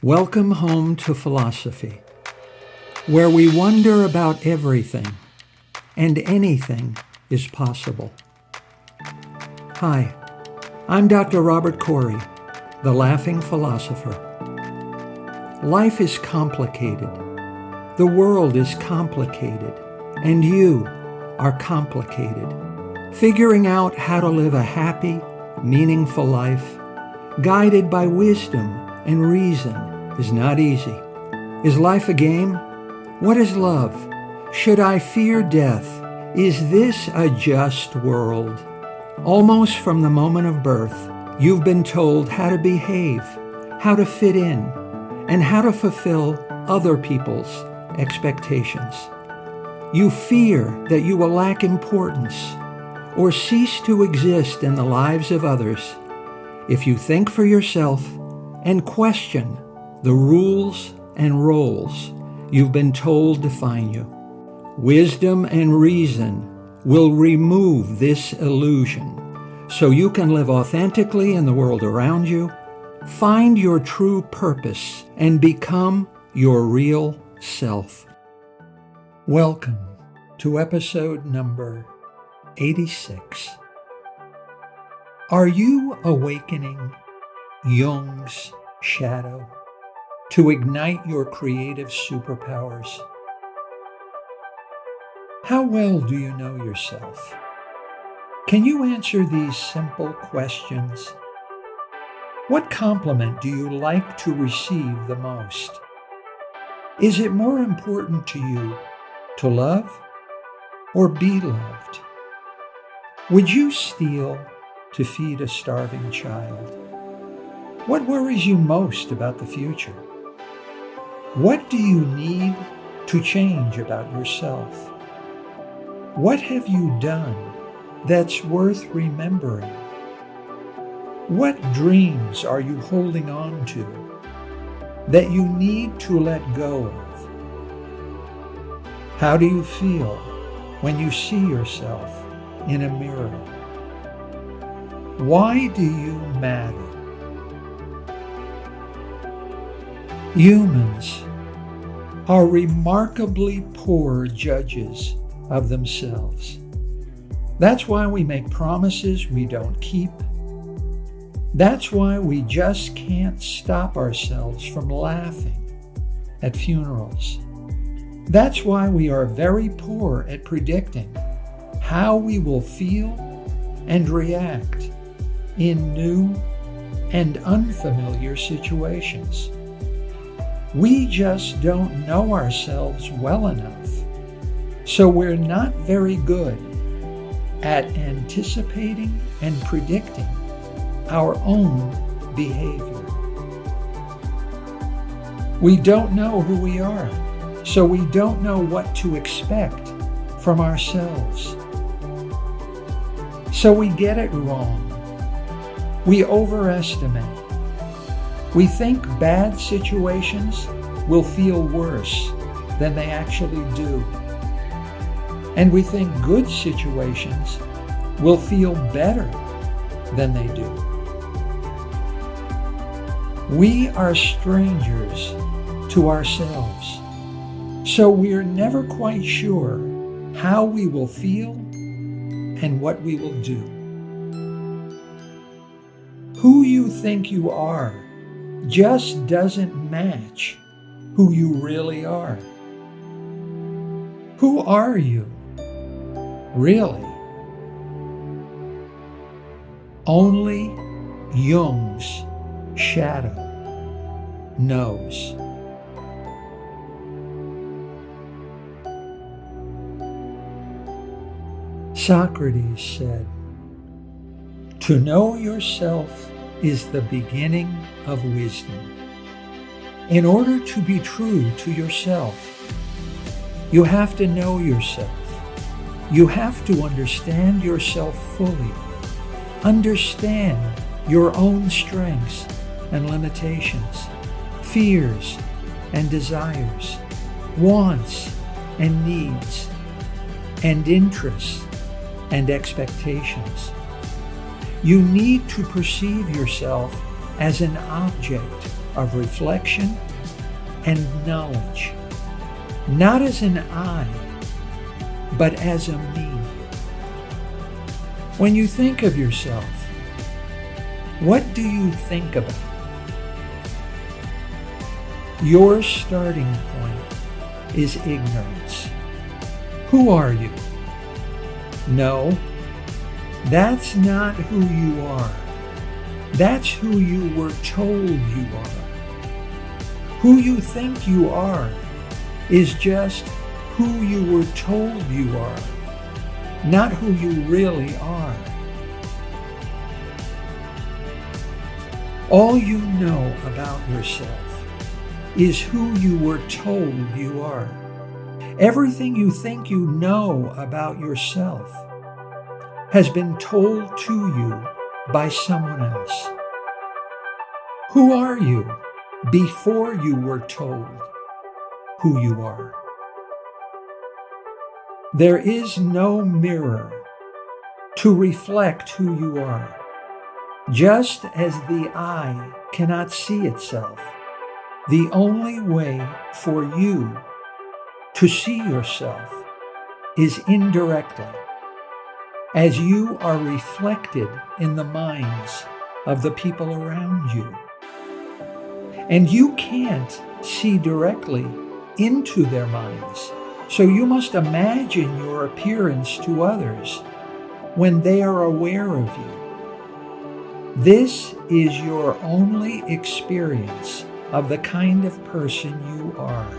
Welcome home to philosophy, where we wonder about everything and anything is possible. Hi, I'm Dr. Robert Corey, the Laughing Philosopher. Life is complicated. The world is complicated, and you are complicated. Figuring out how to live a happy, meaningful life, guided by wisdom and reason, is not easy. Is life a game? What is love? Should I fear death? Is this a just world? Almost from the moment of birth, you've been told how to behave, how to fit in, and how to fulfill other people's expectations. You fear that you will lack importance or cease to exist in the lives of others if you think for yourself and question the rules and roles you've been told define you. Wisdom and reason will remove this illusion so you can live authentically in the world around you, find your true purpose, and become your real self. Welcome to episode number 86. Are you awakening Jung's shadow to ignite your creative superpowers? How well do you know yourself? Can you answer these simple questions? What compliment do you like to receive the most? Is it more important to you to love or be loved? Would you steal to feed a starving child? What worries you most about the future? What do you need to change about yourself? What have you done that's worth remembering? What dreams are you holding on to that you need to let go of? How do you feel when you see yourself in a mirror? Why do you matter? Humans are remarkably poor judges of themselves. That's why we make promises we don't keep. That's why we just can't stop ourselves from laughing at funerals. That's why we are very poor at predicting how we will feel and react in new and unfamiliar situations. We just don't know ourselves well enough, so we're not very good at anticipating and predicting our own behavior. We don't know who we are, so we don't know what to expect from ourselves. So we get it wrong. We overestimate. We think bad situations will feel worse than they actually do. And we think good situations will feel better than they do. We are strangers to ourselves, so we're never quite sure how we will feel and what we will do. Who you think you are just doesn't match who you really are. Who are you, really? Only Jung's shadow knows. Socrates said, "To know yourself is the beginning of wisdom." In order to be true to yourself, you have to know yourself. You have to understand yourself fully. Understand your own strengths and limitations, fears and desires, wants and needs, and interests and expectations. You need to perceive yourself as an object of reflection and knowledge, not as an I, but as a me. When you think of yourself, what do you think about? Your starting point is ignorance. Who are you? No, that's not who you are. That's who you were told you are. Who you think you are is just who you were told you are, not who you really are. All you know about yourself is who you were told you are. Everything you think you know about yourself has been told to you by someone else. Who are you before you were told who you are? There is no mirror to reflect who you are. Just as the eye cannot see itself, the only way for you to see yourself is indirectly, as you are reflected in the minds of the people around you. And you can't see directly into their minds, so you must imagine your appearance to others when they are aware of you. This is your only experience of the kind of person you are.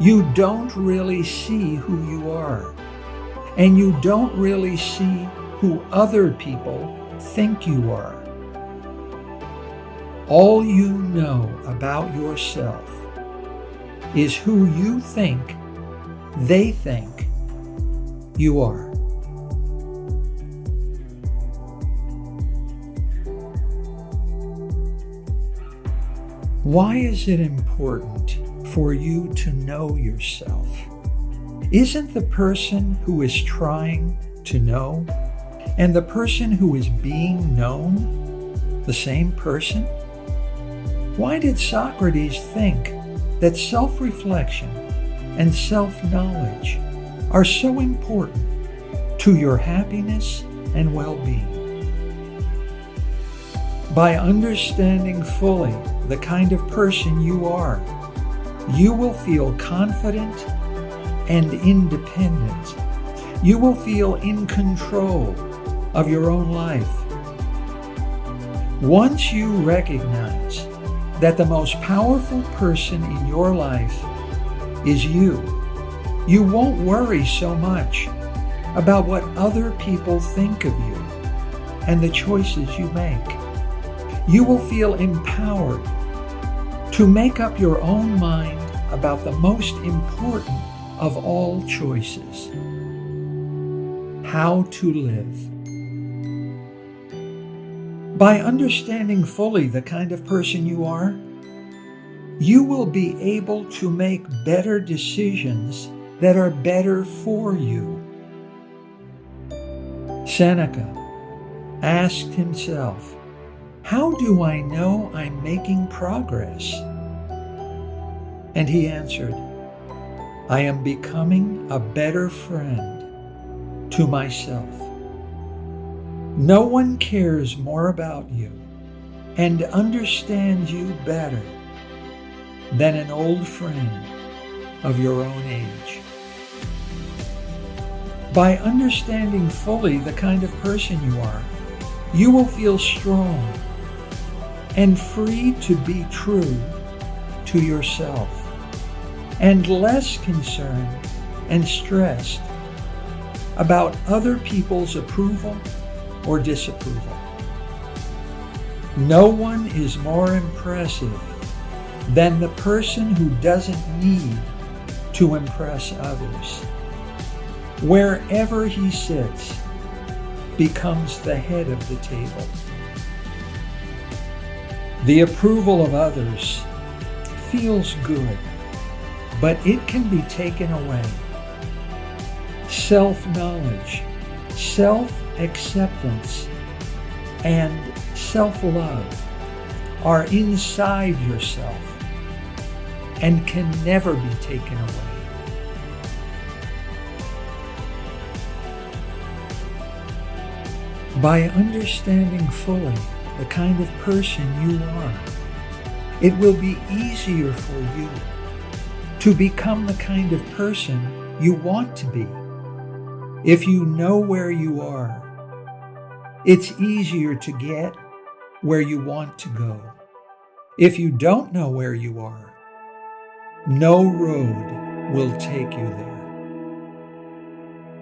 You don't really see who you are, and you don't really see who other people think you are. All you know about yourself is who you think they think you are. Why is it important for you to know yourself? Isn't the person who is trying to know and the person who is being known the same person? Why did Socrates think that self-reflection and self-knowledge are so important to your happiness and well-being? By understanding fully the kind of person you are, you will feel confident and independent. You will feel in control of your own life. Once you recognize that the most powerful person in your life is you, you won't worry so much about what other people think of you and the choices you make. You will feel empowered to make up your own mind about the most important of all choices: how to live. By understanding fully the kind of person you are, you will be able to make better decisions that are better for you. Seneca asked himself, "How do I know I'm making progress?" And he answered, "I am becoming a better friend to myself." No one cares more about you and understands you better than an old friend of your own age. By understanding fully the kind of person you are, you will feel strong and free to be true to yourself, and less concerned and stressed about other people's approval or disapproval. No one is more impressive than the person who doesn't need to impress others. Wherever he sits, becomes the head of the table. The approval of others feels good, but it can be taken away. Self-knowledge, self-acceptance, and self-love are inside yourself and can never be taken away. By understanding fully the kind of person you are, it will be easier for you to become the kind of person you want to be. If you know where you are, it's easier to get where you want to go. If you don't know where you are, no road will take you there.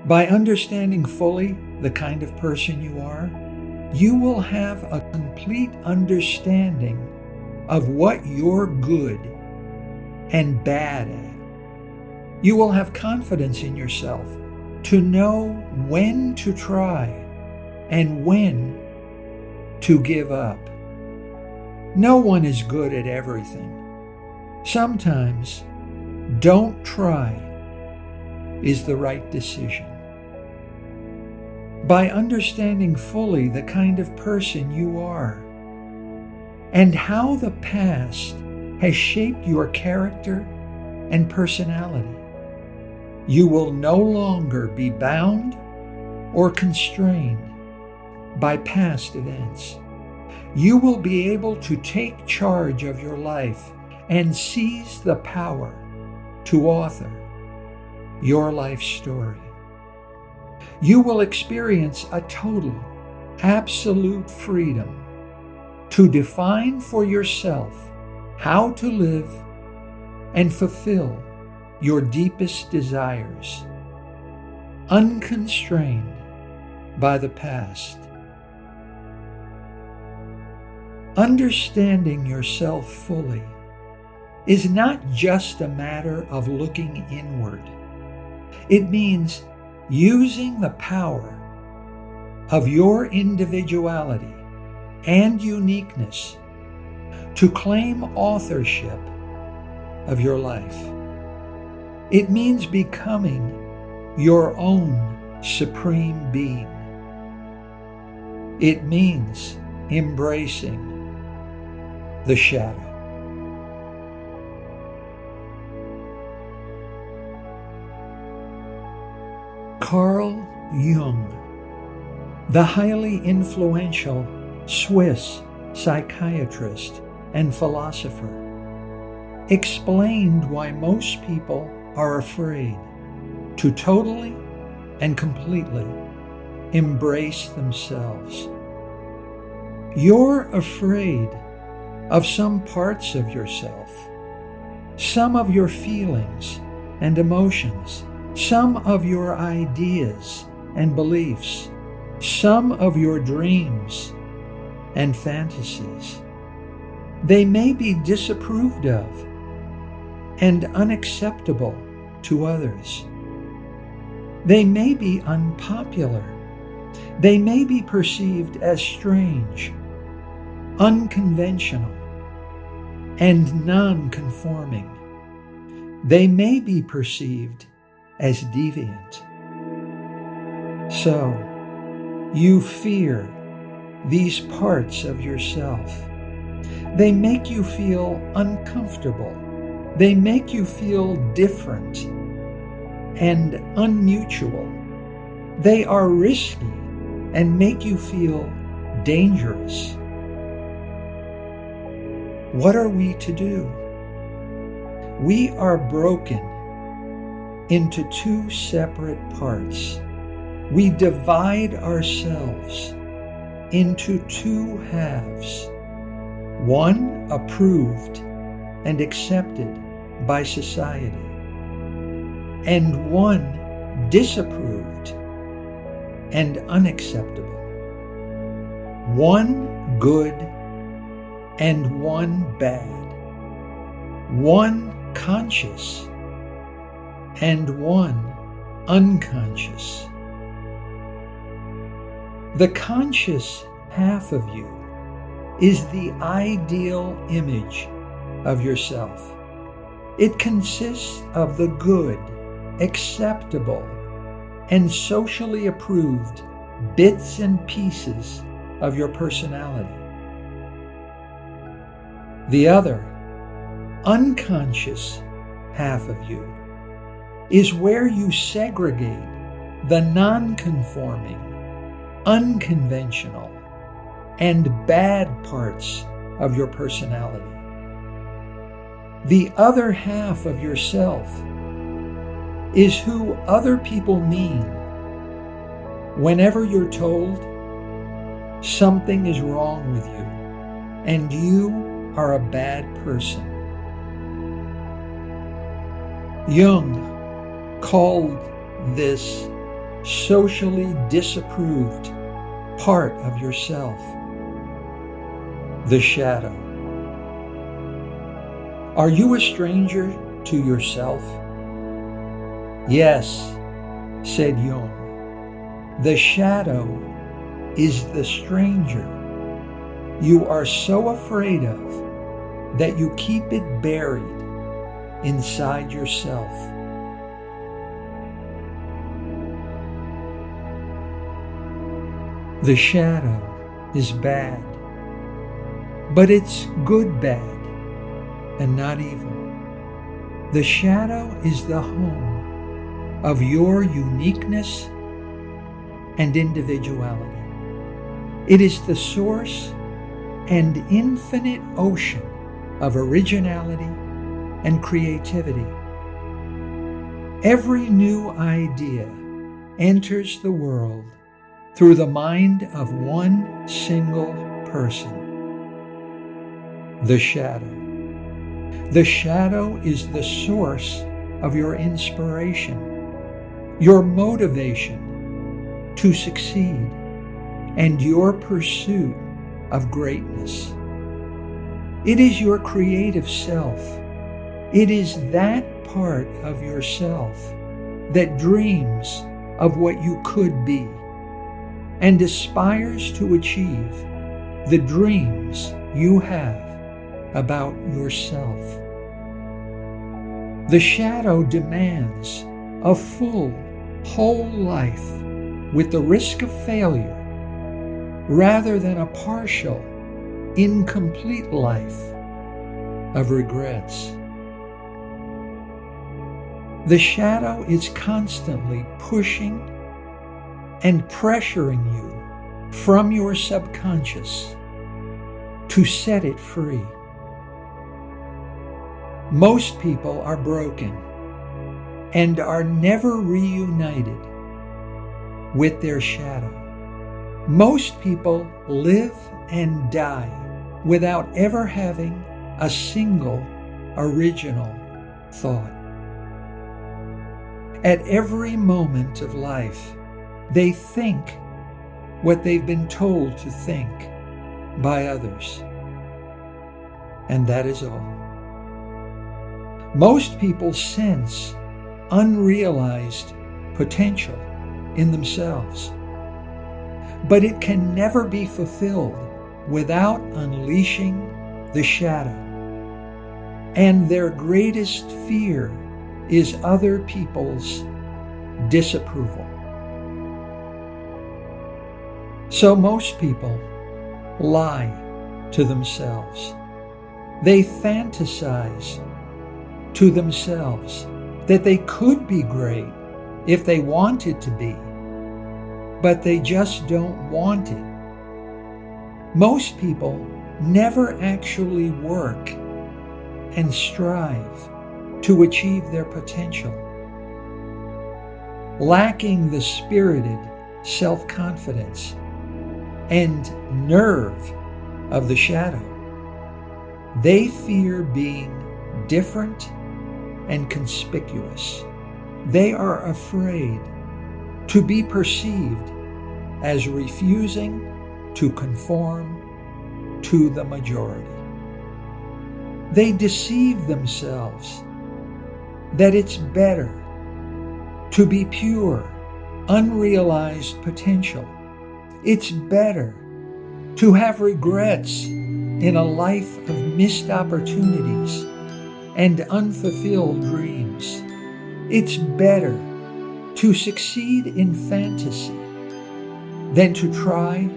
By understanding fully the kind of person you are, you will have a complete understanding of what you're good and bad at. You will have confidence in yourself to know when to try and when to give up. No one is good at everything. Sometimes don't try is the right decision. By understanding fully the kind of person you are and how the past has shaped your character and personality, you will no longer be bound or constrained by past events. You will be able to take charge of your life and seize the power to author your life story. You will experience a total, absolute freedom to define for yourself how to live and fulfill your deepest desires, unconstrained by the past. Understanding yourself fully is not just a matter of looking inward. It means using the power of your individuality and uniqueness to claim authorship of your life. It means becoming your own supreme being. It means embracing the shadow. Carl Jung, the highly influential Swiss psychiatrist and philosopher, explained why most people are afraid to totally and completely embrace themselves. You're afraid of some parts of yourself, some of your feelings and emotions, some of your ideas and beliefs, some of your dreams and fantasies. They may be disapproved of and unacceptable to others. They may be unpopular. They may be perceived as strange, unconventional, and non-conforming. They may be perceived as deviant. So, you fear these parts of yourself. They make you feel uncomfortable. They make you feel different and unmutual. They are risky and make you feel dangerous. What are we to do? We are broken into two separate parts. We divide ourselves into two halves, one approved and accepted by society, and one disapproved and unacceptable, one good and one bad, one conscious and one unconscious. The conscious half of you is the ideal image of yourself. It consists of the good, acceptable, and socially approved bits and pieces of your personality. The other, unconscious half of you is where you segregate the non-conforming, unconventional, and bad parts of your personality. The other half of yourself is who other people mean whenever you're told something is wrong with you and you are a bad person. Jung called this socially disapproved part of yourself the shadow. Are you a stranger to yourself? Yes, said Jung. The shadow is the stranger you are so afraid of that you keep it buried inside yourself. The shadow is bad, but it's good bad and not evil. The shadow is the home of your uniqueness and individuality. It is the source and infinite ocean of originality and creativity. Every new idea enters the world through the mind of one single person, the shadow. The shadow is the source of your inspiration, your motivation to succeed, and your pursuit of greatness. It is your creative self. It is that part of yourself that dreams of what you could be and aspires to achieve the dreams you have about yourself. The shadow demands a full, whole life with the risk of failure rather than a partial, incomplete life of regrets. The shadow is constantly pushing and pressuring you from your subconscious to set it free. Most people are broken and are never reunited with their shadow. Most people live and die without ever having a single original thought. At every moment of life, they think what they've been told to think by others. And that is all. Most people sense unrealized potential in themselves, but it can never be fulfilled without unleashing the shadow. And their greatest fear is other people's disapproval. So most people lie to themselves. They fantasize to themselves that they could be great if they wanted to be, but they just don't want it. Most people never actually work and strive to achieve their potential. Lacking the spirited self-confidence and nerve of the shadow, they fear being different and conspicuous. They are afraid to be perceived as refusing to conform to the majority. They deceive themselves that it's better to be pure, unrealized potential. It's better to have regrets in a life of missed opportunities and unfulfilled dreams. It's better to succeed in fantasy than to try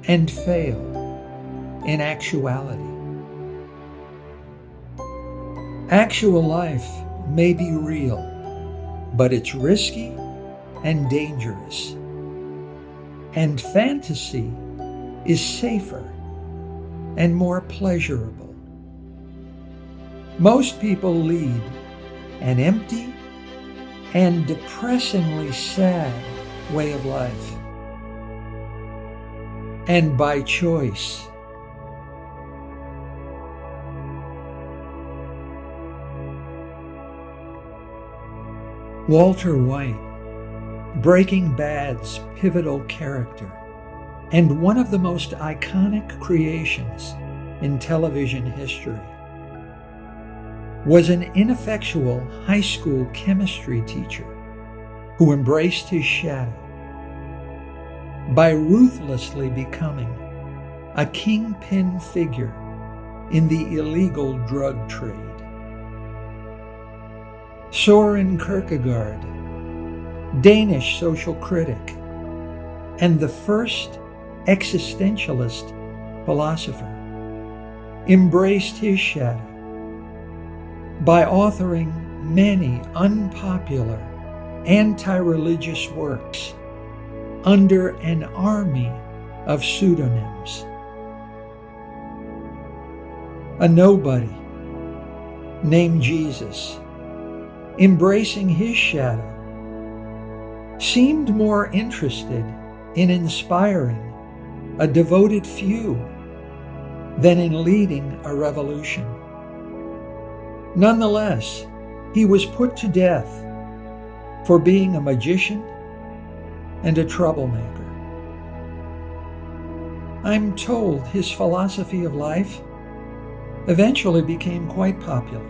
and fail in actuality. Actual life may be real, but it's risky and dangerous. And fantasy is safer and more pleasurable. Most people lead an empty and depressingly sad way of life. And by choice. Walter White, Breaking Bad's pivotal character, and one of the most iconic creations in television history, was an ineffectual high school chemistry teacher who embraced his shadow by ruthlessly becoming a kingpin figure in the illegal drug trade. Søren Kierkegaard, Danish social critic, and the first existentialist philosopher, embraced his shadow by authoring many unpopular anti-religious works under an army of pseudonyms. A nobody named Jesus, embracing his shadow, seemed more interested in inspiring a devoted few than in leading a revolution. Nonetheless, he was put to death for being a magician and a troublemaker. I'm told his philosophy of life eventually became quite popular.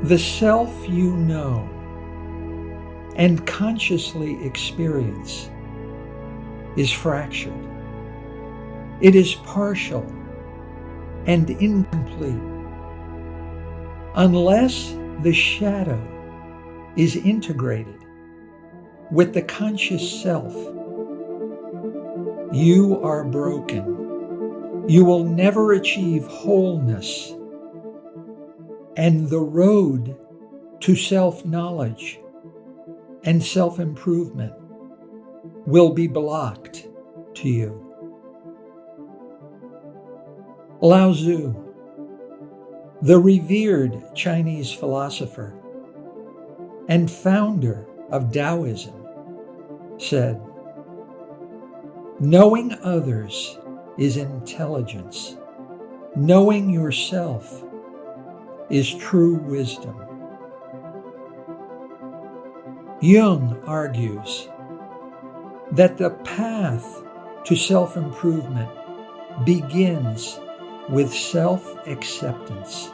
The self you know and consciously experience is fractured. It is partial and incomplete unless the shadow is integrated with the conscious self. You are broken. You will never achieve wholeness, and the road to self-knowledge and self-improvement will be blocked to you. Lao Tzu, the revered Chinese philosopher and founder of Taoism, said, "Knowing others is intelligence. Knowing yourself is true wisdom." Jung argues that the path to self-improvement begins with self-acceptance.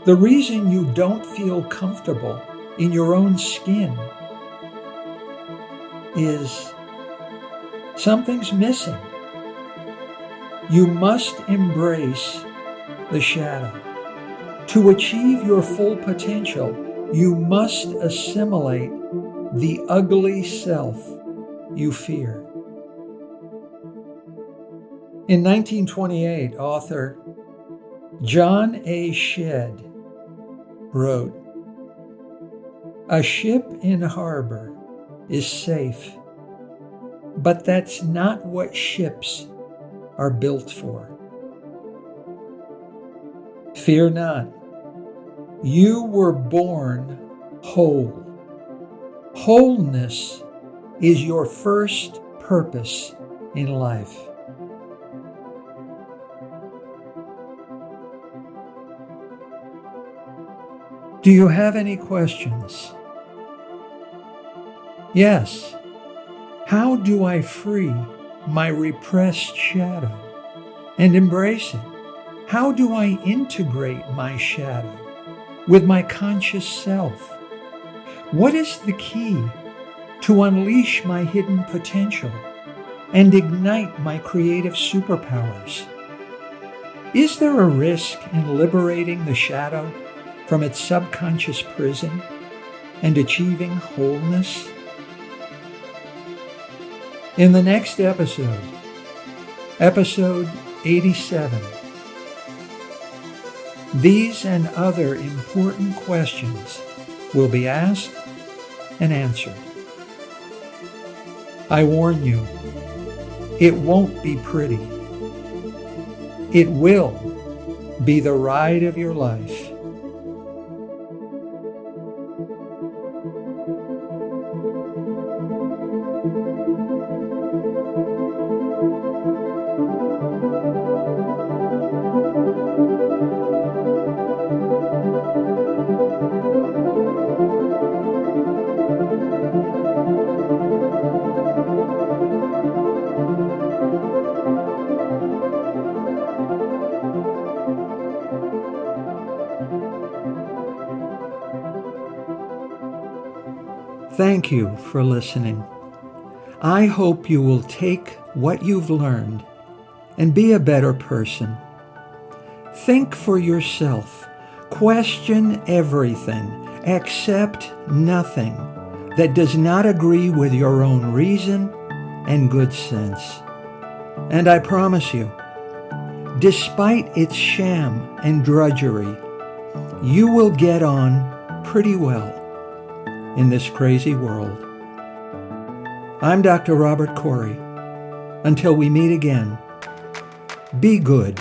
The reason you don't feel comfortable in your own skin is something's missing. You must embrace the shadow. To achieve your full potential, you must assimilate the ugly self you fear. In 1928, author John A. Shedd wrote, "A ship in harbor is safe, but that's not what ships are built for. Fear not. You were born whole. Wholeness is your first purpose in life." Do you have any questions? Yes. How do I free my repressed shadow and embrace it? How do I integrate my shadow with my conscious self? What is the key to unleash my hidden potential and ignite my creative superpowers? Is there a risk in liberating the shadow from its subconscious prison and achieving wholeness? In the next episode, episode 87, These and other important questions will be asked and answered. I warn you, it won't be pretty. It will be the ride of your life. Thank you for listening. I hope you will take what you've learned and be a better person. Think for yourself. Question everything. Accept nothing that does not agree with your own reason and good sense. And I promise you, despite its sham and drudgery, you will get on pretty well in this crazy world. I'm Dr. Robert Corey. Until we meet again, be good.